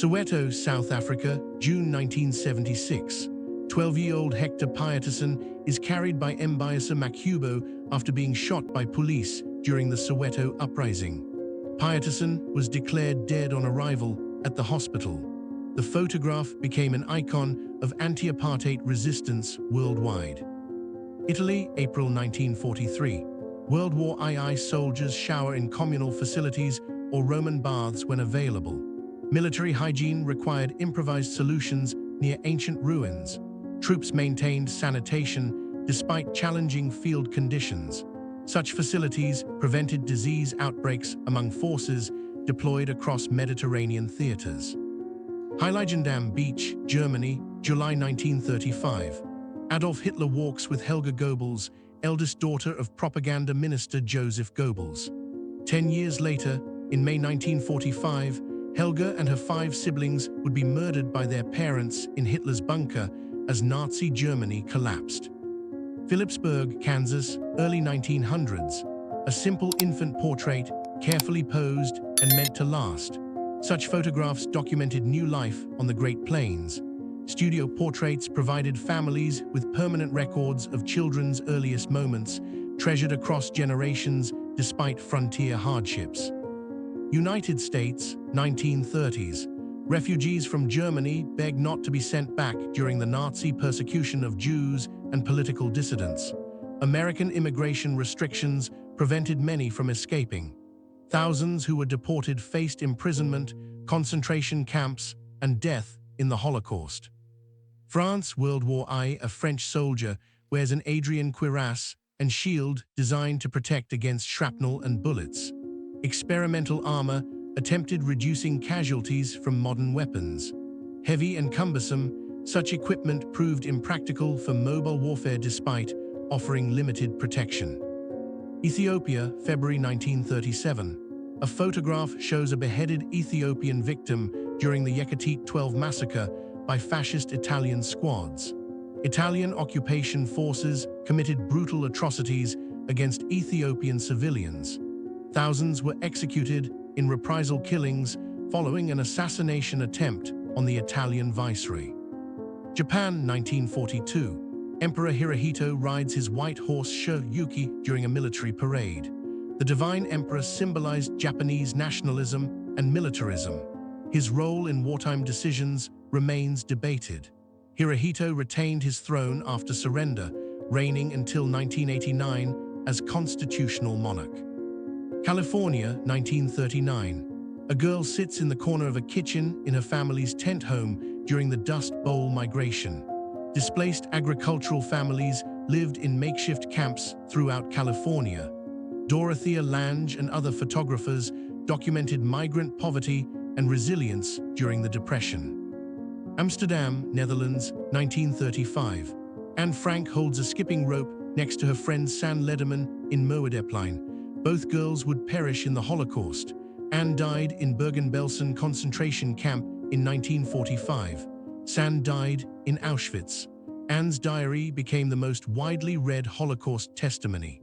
Soweto, South Africa, June 1976. 12-year-old Hector Pietersen is carried by Mbiasa Makhubo after being shot by police during the Soweto uprising. Pietersen was declared dead on arrival at the hospital. The photograph became an icon of anti-apartheid resistance worldwide. Italy, April 1943. World War II soldiers shower in communal facilities or Roman baths when available. Military hygiene required improvised solutions near ancient ruins. Troops maintained sanitation despite challenging field conditions. Such facilities prevented disease outbreaks among forces deployed across Mediterranean theaters. Heiligendamm Beach, Germany, July 1935. Adolf Hitler walks with Helga Goebbels, eldest daughter of propaganda minister Joseph Goebbels. 10 years later, in May 1945, Helga and her 5 siblings would be murdered by their parents in Hitler's bunker as Nazi Germany collapsed. Phillipsburg, Kansas, early 1900s. A simple infant portrait, carefully posed and meant to last. Such photographs documented new life on the Great Plains. Studio portraits provided families with permanent records of children's earliest moments, treasured across generations despite frontier hardships. United States, 1930s. Refugees from Germany begged not to be sent back during the Nazi persecution of Jews and political dissidents. American immigration restrictions prevented many from escaping. Thousands who were deported faced imprisonment, concentration camps, and death in the Holocaust. France, World War I. A French soldier wears an Adrien cuirass and shield designed to protect against shrapnel and bullets. Experimental armor attempted reducing casualties from modern weapons. Heavy and cumbersome, such equipment proved impractical for mobile warfare despite offering limited protection. Ethiopia, February 1937. A photograph shows a beheaded Ethiopian victim during the Yekatete 12 massacre by fascist Italian squads. Italian occupation forces committed brutal atrocities against Ethiopian civilians. Thousands were executed in reprisal killings following an assassination attempt on the Italian viceroy. Japan, 1942. Emperor Hirohito rides his white horse Sho-Yuki during a military parade. The divine emperor symbolized Japanese nationalism and militarism. His role in wartime decisions remains debated. Hirohito retained his throne after surrender, reigning until 1989 as constitutional monarch. California, 1939. A girl sits in the corner of a kitchen in her family's tent home during the Dust Bowl migration. Displaced agricultural families lived in makeshift camps throughout California. Dorothea Lange and other photographers documented migrant poverty and resilience during the Depression. Amsterdam, Netherlands, 1935. Anne Frank holds a skipping rope next to her friend San Lederman in Moedeplein. Both girls would perish in the Holocaust. Anne died in Bergen-Belsen concentration camp in 1945. San died in Auschwitz. Anne's diary became the most widely read Holocaust testimony.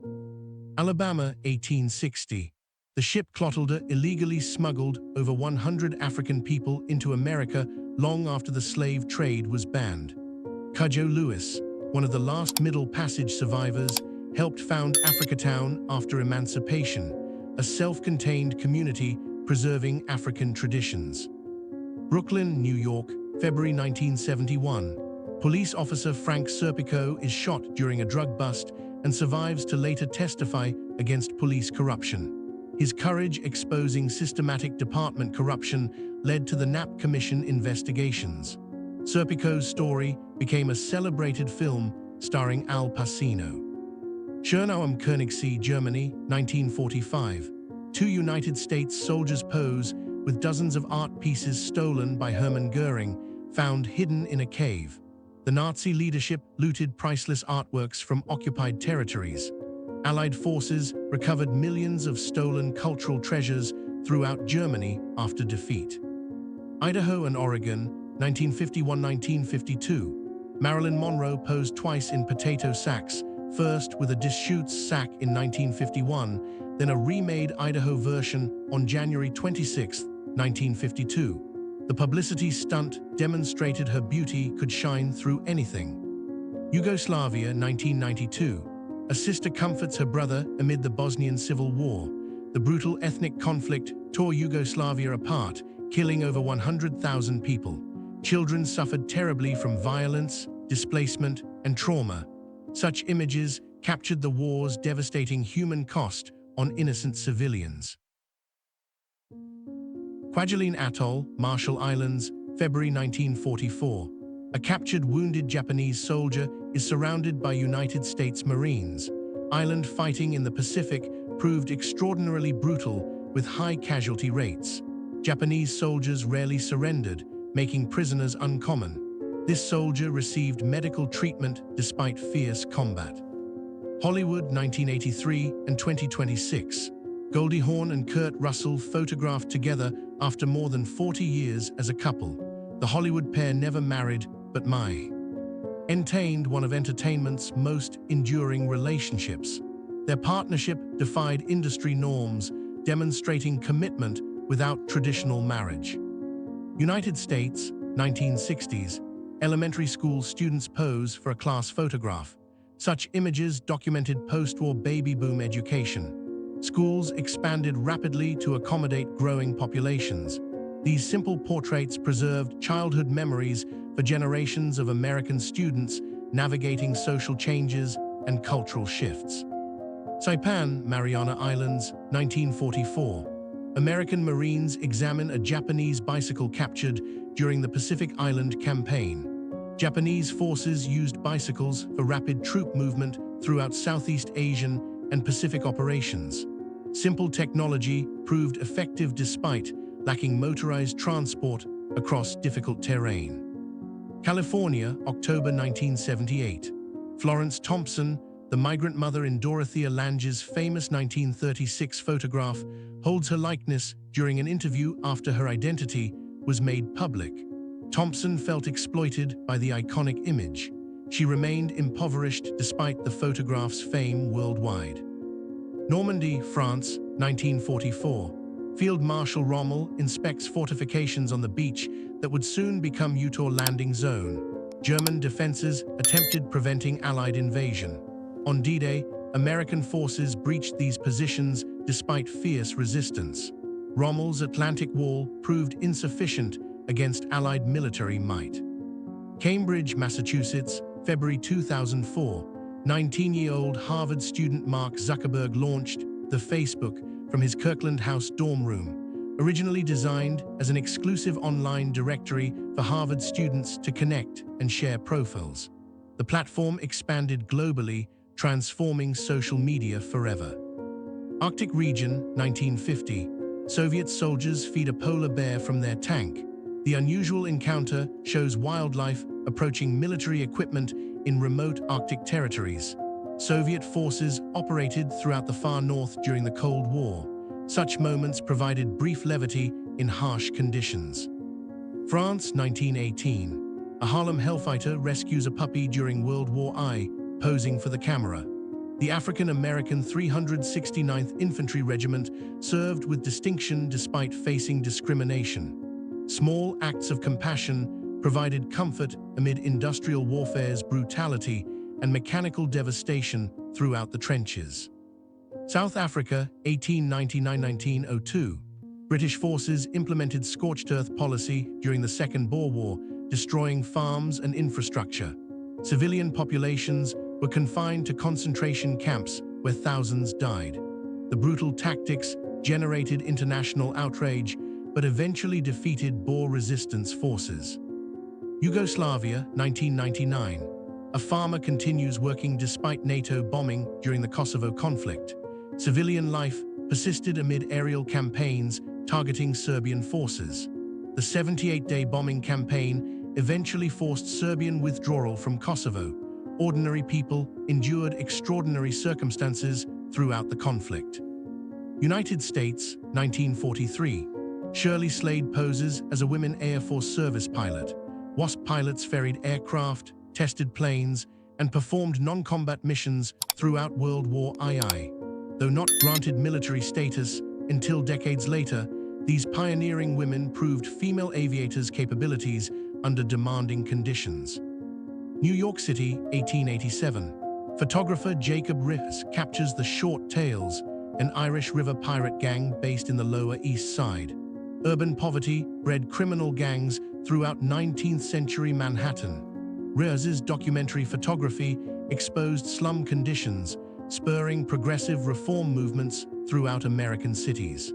Alabama, 1860. The ship Clotilda illegally smuggled over 100 African people into America long after the slave trade was banned. Cudjoe Lewis, one of the last Middle Passage survivors, helped found Africatown after emancipation, a self-contained community preserving African traditions. Brooklyn, New York, February 1971. Police officer Frank Serpico is shot during a drug bust and survives to later testify against police corruption. His courage exposing systematic department corruption led to the Knapp Commission investigations. Serpico's story became a celebrated film starring Al Pacino. Schönau am Königssee, Germany, 1945. 2 United States soldiers pose with dozens of art pieces stolen by Hermann Goering, found hidden in a cave. The Nazi leadership looted priceless artworks from occupied territories. Allied forces recovered millions of stolen cultural treasures throughout Germany after defeat. Idaho and Oregon, 1951-1952. Marilyn Monroe posed twice in potato sacks, first with a Deschutes sack in 1951, then a remade Idaho version on January 26, 1952. The publicity stunt demonstrated her beauty could shine through anything. Yugoslavia, 1992. A sister comforts her brother amid the Bosnian Civil War. The brutal ethnic conflict tore Yugoslavia apart, killing over 100,000 people. Children suffered terribly from violence, displacement, and trauma. Such images captured the war's devastating human cost on innocent civilians. Kwajalein Atoll, Marshall Islands, February 1944. A captured wounded Japanese soldier is surrounded by United States Marines. Island fighting in the Pacific proved extraordinarily brutal with high casualty rates. Japanese soldiers rarely surrendered, making prisoners uncommon. This soldier received medical treatment despite fierce combat. Hollywood, 1983 and 2026. Goldie Hawn and Kurt Russell photographed together after more than 40 years as a couple. The Hollywood pair never married, but maintained one of entertainment's most enduring relationships. Their partnership defied industry norms, demonstrating commitment without traditional marriage. United States, 1960s. Elementary school students pose for a class photograph. Such images documented post-war baby boom education. Schools expanded rapidly to accommodate growing populations. These simple portraits preserved childhood memories for generations of American students navigating social changes and cultural shifts. Saipan, Mariana Islands, 1944. American Marines examine a Japanese bicycle captured during the Pacific Island Campaign. Japanese forces used bicycles for rapid troop movement throughout Southeast Asian and Pacific operations. Simple technology proved effective despite lacking motorized transport across difficult terrain. California, October 1978. Florence Thompson, the migrant mother in Dorothea Lange's famous 1936 photograph, holds her likeness during an interview after her identity was made public. Thompson felt exploited by the iconic image. She remained impoverished despite the photograph's fame worldwide. Normandy, France, 1944. Field Marshal Rommel inspects fortifications on the beach that would soon become Utor landing zone. German defenses attempted preventing Allied invasion. On D-Day, American forces breached these positions despite fierce resistance. Rommel's Atlantic Wall proved insufficient against Allied military might. Cambridge, Massachusetts, February 2004. 19-year-old Harvard student Mark Zuckerberg launched the Facebook from his Kirkland House dorm room. Originally designed as an exclusive online directory for Harvard students to connect and share profiles. The platform expanded globally, transforming social media forever. Arctic region, 1950. Soviet soldiers feed a polar bear from their tank. The unusual encounter shows wildlife approaching military equipment in remote Arctic territories. Soviet forces operated throughout the far north during the Cold War. Such moments provided brief levity in harsh conditions. France, 1918. A Harlem hellfighter rescues a puppy during World War I, posing for the camera. The African-American 369th Infantry Regiment served with distinction despite facing discrimination. Small acts of compassion provided comfort amid industrial warfare's brutality and mechanical devastation throughout the trenches. South Africa, 1899–1902. British forces implemented scorched earth policy during the Second Boer War, destroying farms and infrastructure. Civilian populations were confined to concentration camps where thousands died. The brutal tactics generated international outrage, but eventually defeated Boer resistance forces. Yugoslavia, 1999. A farmer continues working despite NATO bombing during the Kosovo conflict. Civilian life persisted amid aerial campaigns targeting Serbian forces. The 78-day bombing campaign eventually forced Serbian withdrawal from Kosovo. Ordinary people endured extraordinary circumstances throughout the conflict. United States, 1943. Shirley Slade poses as a women Air Force service pilot. WASP pilots ferried aircraft, tested planes, and performed non-combat missions throughout World War II. Though not granted military status until decades later, These pioneering women proved female aviators' capabilities under demanding conditions. New York City, 1887. Photographer Jacob Riis captures the Short Tails, an Irish river pirate gang based in the Lower East Side. Urban poverty bred criminal gangs throughout 19th-century Manhattan. Riis's documentary photography exposed slum conditions, spurring progressive reform movements throughout American cities.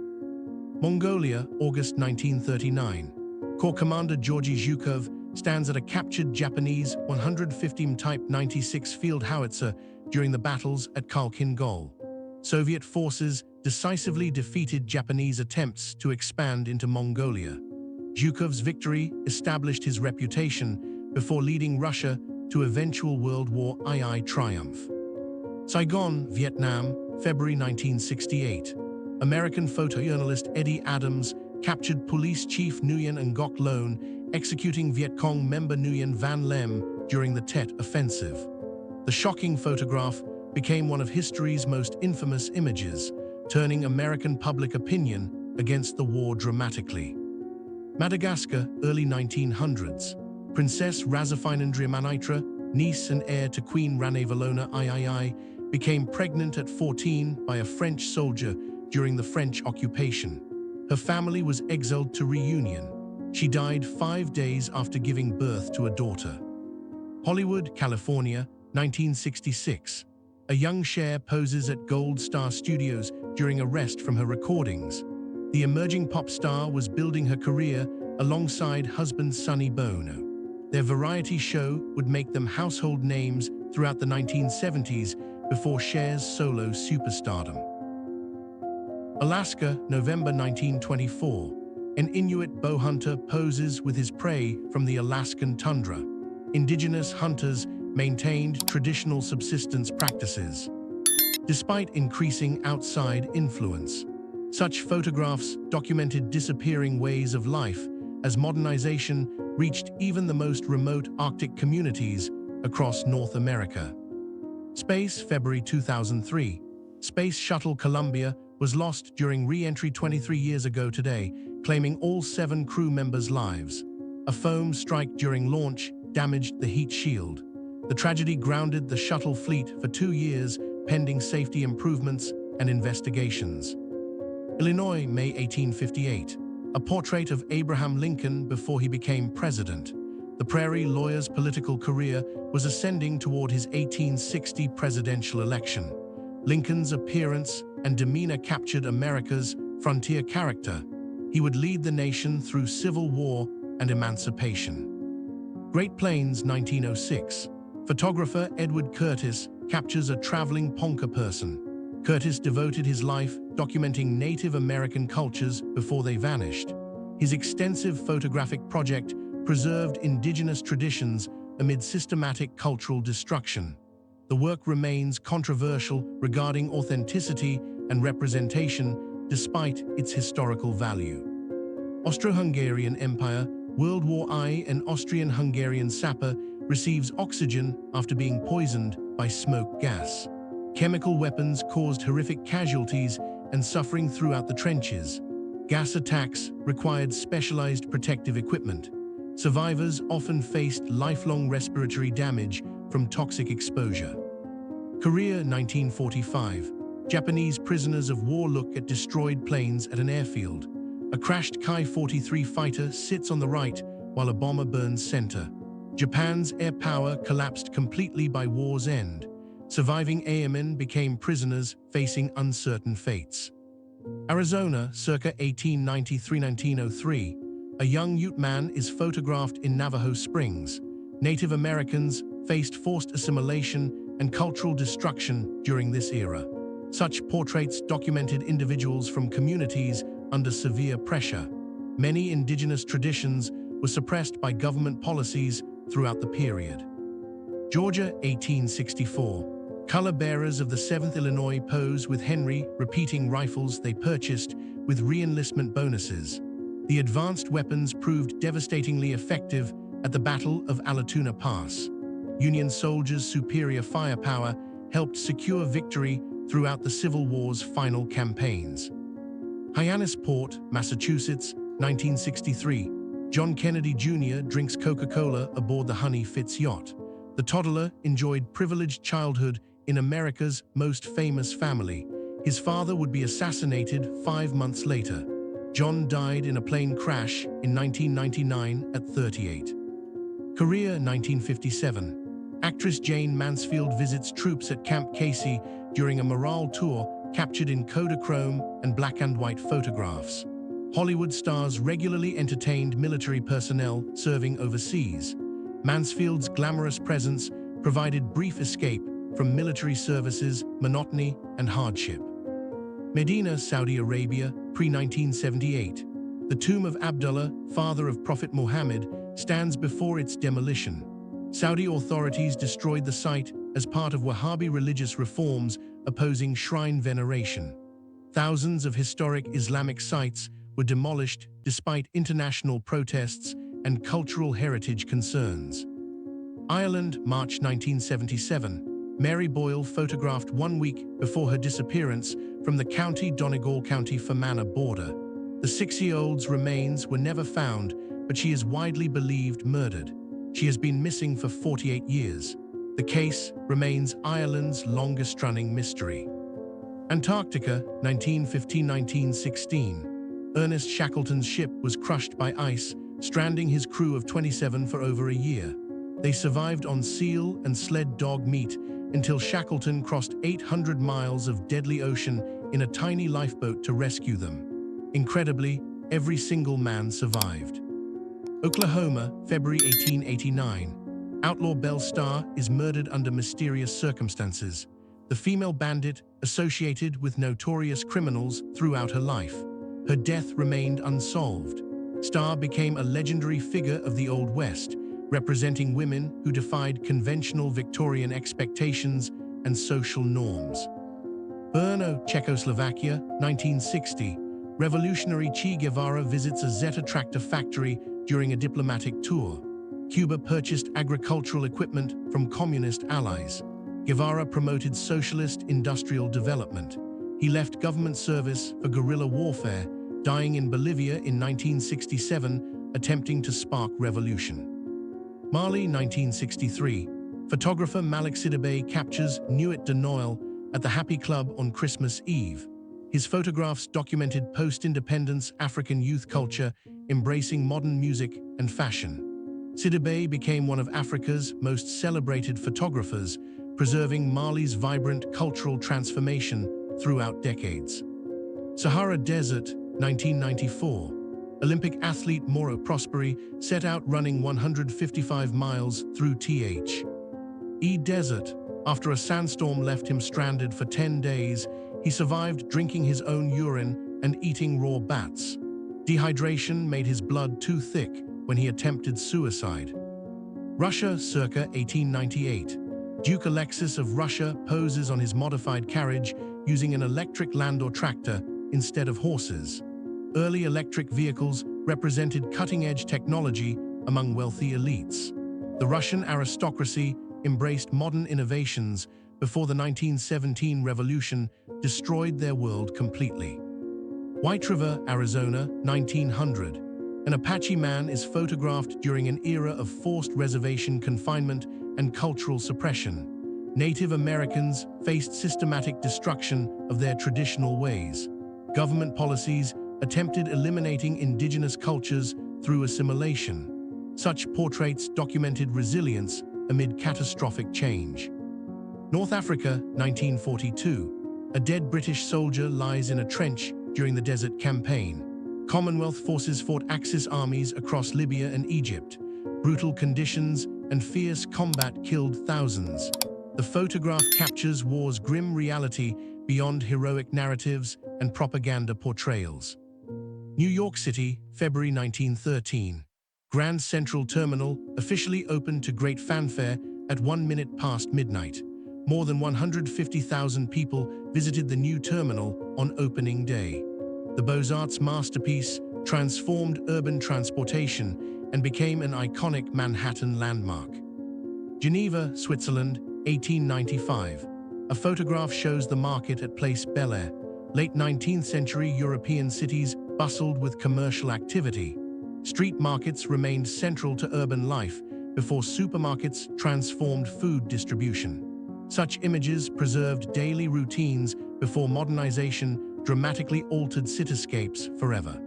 Mongolia, August 1939. Corps Commander Georgy Zhukov stands at a captured Japanese 150 Type 96 field howitzer during the battles at Khalkhin Gol. Soviet forces decisively defeated Japanese attempts to expand into Mongolia. Zhukov's victory established his reputation before leading Russia to eventual World War II triumph. Saigon, Vietnam, February 1968. American photojournalist Eddie Adams captured police chief Nguyen Ngoc Loan executing Viet Cong member Nguyen Van Lem during the Tet Offensive. The shocking photograph became one of history's most infamous images, turning American public opinion against the war dramatically. Madagascar, early 1900s. Princess Rasafinandriamanitra, niece and heir to Queen Ranavalona III, became pregnant at 14 by a French soldier during the French occupation. Her family was exiled to Reunion. She died 5 days after giving birth to a daughter. Hollywood, California, 1966. A young Cher poses at Gold Star Studios during a rest from her recordings. The emerging pop star was building her career alongside husband Sonny Bono. Their variety show would make them household names throughout the 1970s before Cher's solo superstardom. Alaska, November 1924. An Inuit bow hunter poses with his prey from the Alaskan tundra. Indigenous hunters maintained traditional subsistence practices, despite increasing outside influence. Such photographs documented disappearing ways of life as modernization reached even the most remote Arctic communities across North America. Space, February 2003. Space Shuttle Columbia was lost during re-entry 23 years ago today, claiming all 7 crew members' lives. A foam strike during launch damaged the heat shield. The tragedy grounded the shuttle fleet for 2 years, pending safety improvements and investigations. Illinois, May 1858. A portrait of Abraham Lincoln before he became president. The Prairie lawyer's political career was ascending toward his 1860 presidential election. Lincoln's appearance and demeanor captured America's frontier character. He would lead the nation through civil war and emancipation. Great Plains, 1906. Photographer Edward Curtis captures a traveling Ponca person. Curtis devoted his life documenting Native American cultures before they vanished. His extensive photographic project preserved indigenous traditions amid systematic cultural destruction. The work remains controversial regarding authenticity and representation despite its historical value. Austro-Hungarian Empire, World War I. An Austrian-Hungarian sapper receives oxygen after being poisoned by smoke gas. Chemical weapons caused horrific casualties and suffering throughout the trenches. Gas attacks required specialized protective equipment. Survivors often faced lifelong respiratory damage from toxic exposure. Korea, 1945. Japanese prisoners of war look at destroyed planes at an airfield. A crashed Ki-43 fighter sits on the right while a bomber burns center. Japan's air power collapsed completely by war's end. Surviving airmen became prisoners facing uncertain fates. Arizona, circa 1893-1903. A young Ute man is photographed in Navajo Springs. Native Americans faced forced assimilation and cultural destruction during this era. Such portraits documented individuals from communities under severe pressure. Many indigenous traditions were suppressed by government policies throughout the period. Georgia, 1864. Color bearers of the 7th Illinois pose with Henry repeating rifles they purchased with re-enlistment bonuses. The advanced weapons proved devastatingly effective at the Battle of Allatoona Pass. Union soldiers' superior firepower helped secure victory throughout the Civil War's final campaigns. Hyannisport, Massachusetts, 1963. John Kennedy Jr. drinks Coca-Cola aboard the Honey Fitz yacht. The toddler enjoyed privileged childhood in America's most famous family. His father would be assassinated 5 months later. John died in a plane crash in 1999 at 38. Korea, 1957. Actress Jane Mansfield visits troops at Camp Casey during a morale tour captured in Kodachrome and black and white photographs. Hollywood stars regularly entertained military personnel serving overseas. Mansfield's glamorous presence provided brief escape from military services, monotony, and hardship. Medina, Saudi Arabia, pre-1978. The tomb of Abdullah, father of Prophet Muhammad, stands before its demolition. Saudi authorities destroyed the site as part of Wahhabi religious reforms opposing shrine veneration. Thousands of historic Islamic sites were demolished despite international protests and cultural heritage concerns. Ireland, March 1977. Mary Boyle photographed 1 week before her disappearance from the County Donegal-County Fermanagh border. The 6-year-old's remains were never found, but she is widely believed murdered. She has been missing for 48 years. The case remains Ireland's longest-running mystery. Antarctica, 1915–1916. Ernest Shackleton's ship was crushed by ice, stranding his crew of 27 for over a year. They survived on seal and sled dog meat until Shackleton crossed 800 miles of deadly ocean in a tiny lifeboat to rescue them. Incredibly, every single man survived. Oklahoma, February 1889. Outlaw Belle Starr is murdered under mysterious circumstances. The female bandit associated with notorious criminals throughout her life. Her death remained unsolved. Starr became a legendary figure of the Old West, representing women who defied conventional Victorian expectations and social norms. Brno, Czechoslovakia, 1960. Revolutionary Che Guevara visits a Zeta tractor factory during a diplomatic tour. Cuba purchased agricultural equipment from communist allies. Guevara promoted socialist industrial development. He left government service for guerrilla warfare, dying in Bolivia in 1967, attempting to spark revolution. Mali, 1963. Photographer Malik Sidibe captures Nuit de Noël at the Happy Club on Christmas Eve. His photographs documented post-independence African youth culture, embracing modern music and fashion. Sidibe became one of Africa's most celebrated photographers, preserving Mali's vibrant cultural transformation throughout decades. Sahara Desert, 1994. Olympic athlete Mauro Prosperi set out running 155 miles through the desert. After a sandstorm left him stranded for 10 days, he survived drinking his own urine and eating raw bats. Dehydration made his blood too thick when he attempted suicide. Russia, circa 1898. Duke Alexis of Russia poses on his modified carriage using an electric Landor tractor instead of horses. Early electric vehicles represented cutting-edge technology among wealthy elites. The Russian aristocracy embraced modern innovations before the 1917 revolution destroyed their world completely. White River, Arizona, 1900. An Apache man is photographed during an era of forced reservation confinement and cultural suppression. Native Americans faced systematic destruction of their traditional ways. Government policies attempted eliminating indigenous cultures through assimilation. Such portraits documented resilience amid catastrophic change. North Africa, 1942. A dead British soldier lies in a trench during the Desert Campaign. Commonwealth forces fought Axis armies across Libya and Egypt. Brutal conditions and fierce combat killed thousands. The photograph captures war's grim reality beyond heroic narratives and propaganda portrayals. New York City, February 1913. Grand Central Terminal officially opened to great fanfare at 1 minute past midnight. More than 150,000 people visited the new terminal on opening day. The Beaux-Arts masterpiece transformed urban transportation and became an iconic Manhattan landmark. Geneva, Switzerland, 1895. A photograph shows the market at Place Bel Air. Late 19th century European cities bustled with commercial activity. Street markets remained central to urban life before supermarkets transformed food distribution. Such images preserved daily routines before modernization dramatically altered cityscapes forever.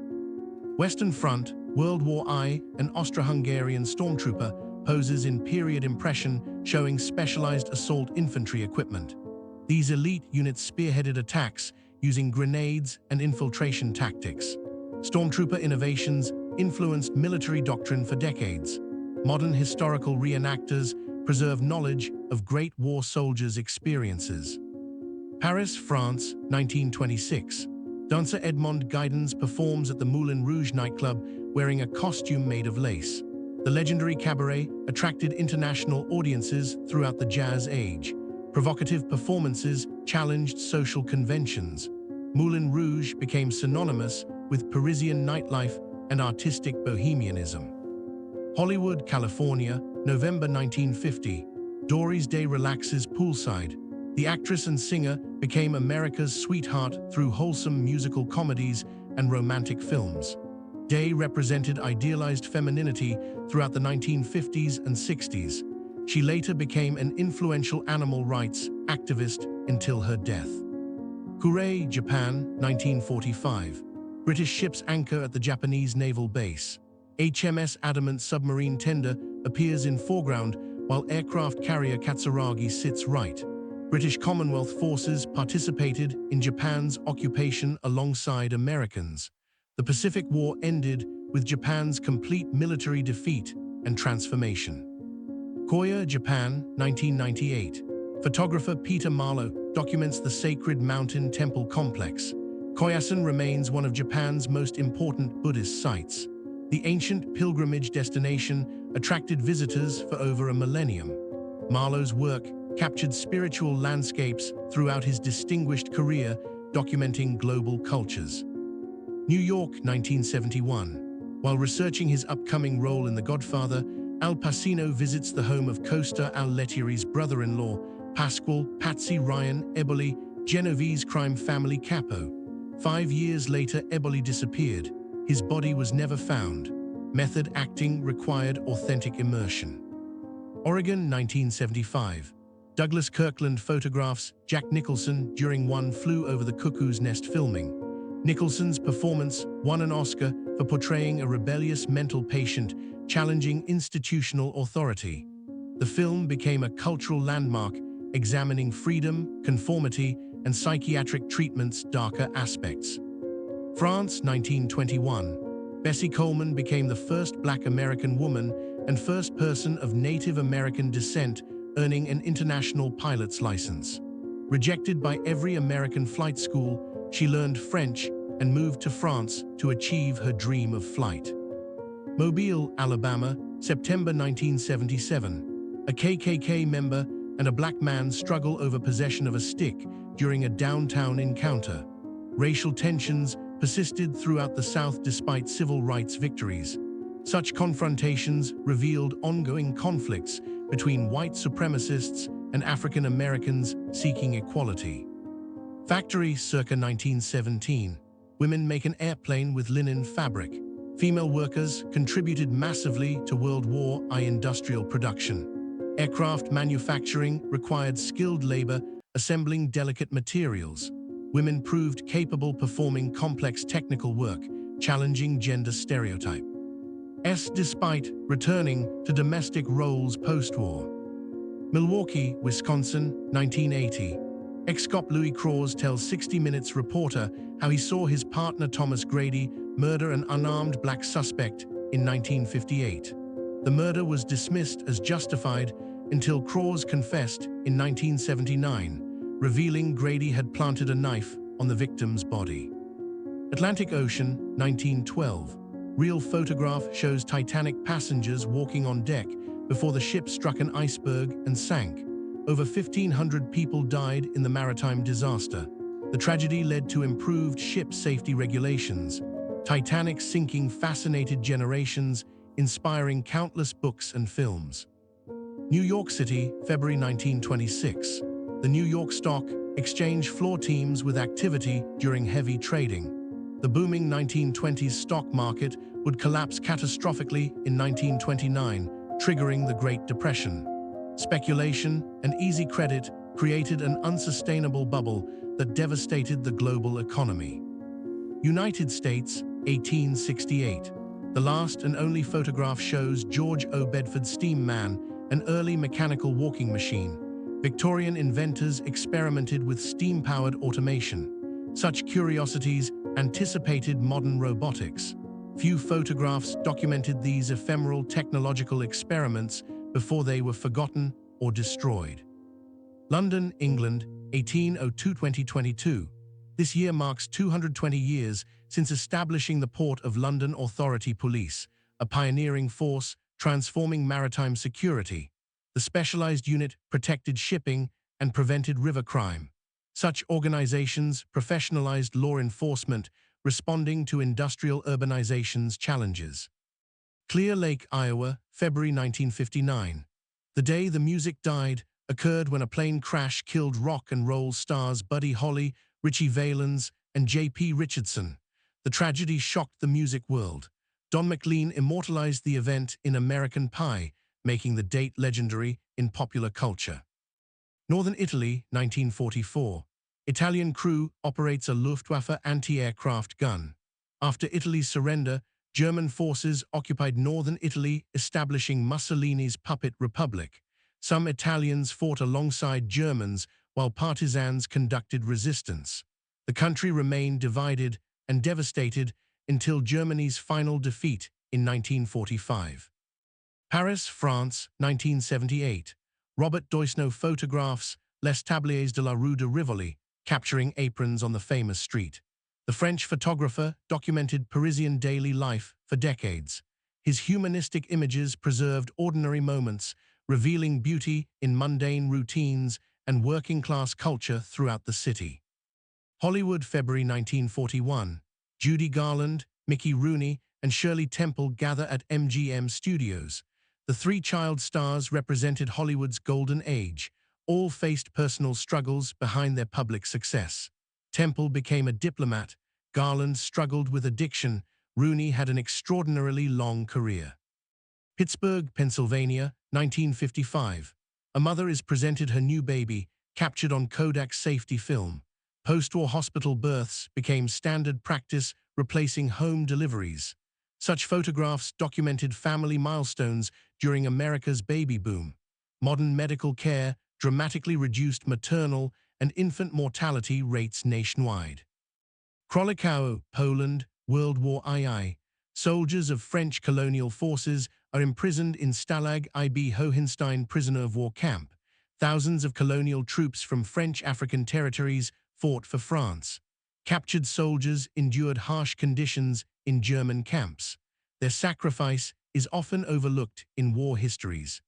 Western Front, World War I, an Austro-Hungarian stormtrooper poses in period impression showing specialized assault infantry equipment. These elite units spearheaded attacks using grenades and infiltration tactics. Stormtrooper innovations influenced military doctrine for decades. Modern historical reenactors preserve knowledge of Great War soldiers' experiences. Paris, France, 1926. Dancer Edmond Guidons performs at the Moulin Rouge nightclub wearing a costume made of lace. The legendary cabaret attracted international audiences throughout the Jazz Age. Provocative performances challenged social conventions. Moulin Rouge became synonymous with Parisian nightlife and artistic bohemianism. Hollywood, California, November 1950. Doris Day relaxes poolside. The actress and singer became America's sweetheart through wholesome musical comedies and romantic films. Day represented idealized femininity throughout the 1950s and 60s. She later became an influential animal rights activist until her death. Kure, Japan, 1945. British ships anchor at the Japanese naval base. HMS Adamant submarine tender appears in foreground while aircraft carrier Katsuragi sits right. British Commonwealth forces participated in Japan's occupation alongside Americans. The Pacific War ended with Japan's complete military defeat and transformation. Koya, Japan, 1998. Photographer Peter Marlowe documents the sacred mountain temple complex. Koyasan remains one of Japan's most important Buddhist sites. The ancient pilgrimage destination attracted visitors for over a millennium. Marlowe's work captured spiritual landscapes throughout his distinguished career, documenting global cultures. New York, 1971. While researching his upcoming role in The Godfather, Al Pacino visits the home of co-star Al Lettieri's brother-in-law, Pasquale "Patsy" Ryan Eboli, Genovese crime family capo. 5 years later, Eboli disappeared. His body was never found. Method acting required authentic immersion. Oregon, 1975. Douglas Kirkland photographs Jack Nicholson during One Flew Over the Cuckoo's Nest filming. Nicholson's performance won an Oscar for portraying a rebellious mental patient challenging institutional authority. The film became a cultural landmark, examining freedom, conformity, and psychiatric treatment's darker aspects. France, 1921. Bessie Coleman became the first Black American woman and first person of Native American descent earning an international pilot's license. Rejected by every American flight school, she learned French and moved to France to achieve her dream of flight. Mobile, Alabama, September 1977. A KKK member and a black man struggle over possession of a stick during a downtown encounter. Racial tensions persisted throughout the South despite civil rights victories. Such confrontations revealed ongoing conflicts between white supremacists and African Americans seeking equality. Factory, circa 1917. Women make an airplane with linen fabric. Female workers contributed massively to World War I industrial production. Aircraft manufacturing required skilled labor assembling delicate materials. Women proved capable performing complex technical work, challenging gender stereotype. Despite returning to domestic roles post-war. Milwaukee, Wisconsin, 1980. Ex-cop Louis Croze tells 60 Minutes reporter how he saw his partner Thomas Grady murder an unarmed black suspect in 1958. The murder was dismissed as justified until Croze confessed in 1979, revealing Grady had planted a knife on the victim's body. Atlantic Ocean, 1912. Real photograph shows Titanic passengers walking on deck before the ship struck an iceberg and sank. Over 1,500 people died in the maritime disaster. The tragedy led to improved ship safety regulations. Titanic sinking fascinated generations, inspiring countless books and films. New York City, February 1926. The New York Stock exchange floor teams with activity during heavy trading. The booming 1920s stock market would collapse catastrophically in 1929, triggering the Great Depression. Speculation and easy credit created an unsustainable bubble that devastated the global economy. United States, 1868. The last and only photograph shows George O. Bedford's Steam Man, an early mechanical walking machine. Victorian inventors experimented with steam-powered automation. Such curiosities anticipated modern robotics. Few photographs documented these ephemeral technological experiments before they were forgotten or destroyed. London, England, 1802-2022. This year marks 220 years since establishing the Port of London Authority Police, a pioneering force transforming maritime security. The specialized unit protected shipping and prevented river crime. Such organizations professionalized law enforcement, responding to industrial urbanization's challenges. Clear Lake, Iowa, February 1959. The day the music died occurred when a plane crash killed rock and roll stars Buddy Holly, Richie Valens, and J.P. Richardson. The tragedy shocked the music world. Don McLean immortalized the event in American Pie, making the date legendary in popular culture. Northern Italy, 1944. Italian crew operates a Luftwaffe anti-aircraft gun. After Italy's surrender, German forces occupied northern Italy, establishing Mussolini's puppet republic. Some Italians fought alongside Germans while partisans conducted resistance. The country remained divided and devastated until Germany's final defeat in 1945. Paris, France, 1978. Robert Doisneau photographs Les Tabliers de la Rue de Rivoli, capturing aprons on the famous street. The French photographer documented Parisian daily life for decades. His humanistic images preserved ordinary moments, revealing beauty in mundane routines and working-class culture throughout the city. Hollywood, February 1941. Judy Garland, Mickey Rooney, and Shirley Temple gather at MGM Studios. The three child stars represented Hollywood's golden age. All faced personal struggles behind their public success. Temple became a diplomat. Garland struggled with addiction. Rooney had an extraordinarily long career. Pittsburgh, Pennsylvania, 1955. A mother is presented her new baby, captured on Kodak safety film. Post-war hospital births became standard practice, replacing home deliveries. Such photographs documented family milestones during America's baby boom. Modern medical care dramatically reduced maternal and infant mortality rates nationwide. Krakow, Poland, World War II. Soldiers of French colonial forces are imprisoned in Stalag IB Hohenstein prisoner of war camp. Thousands of colonial troops from French African territories fought for France. Captured soldiers endured harsh conditions in German camps. Their sacrifice is often overlooked in war histories.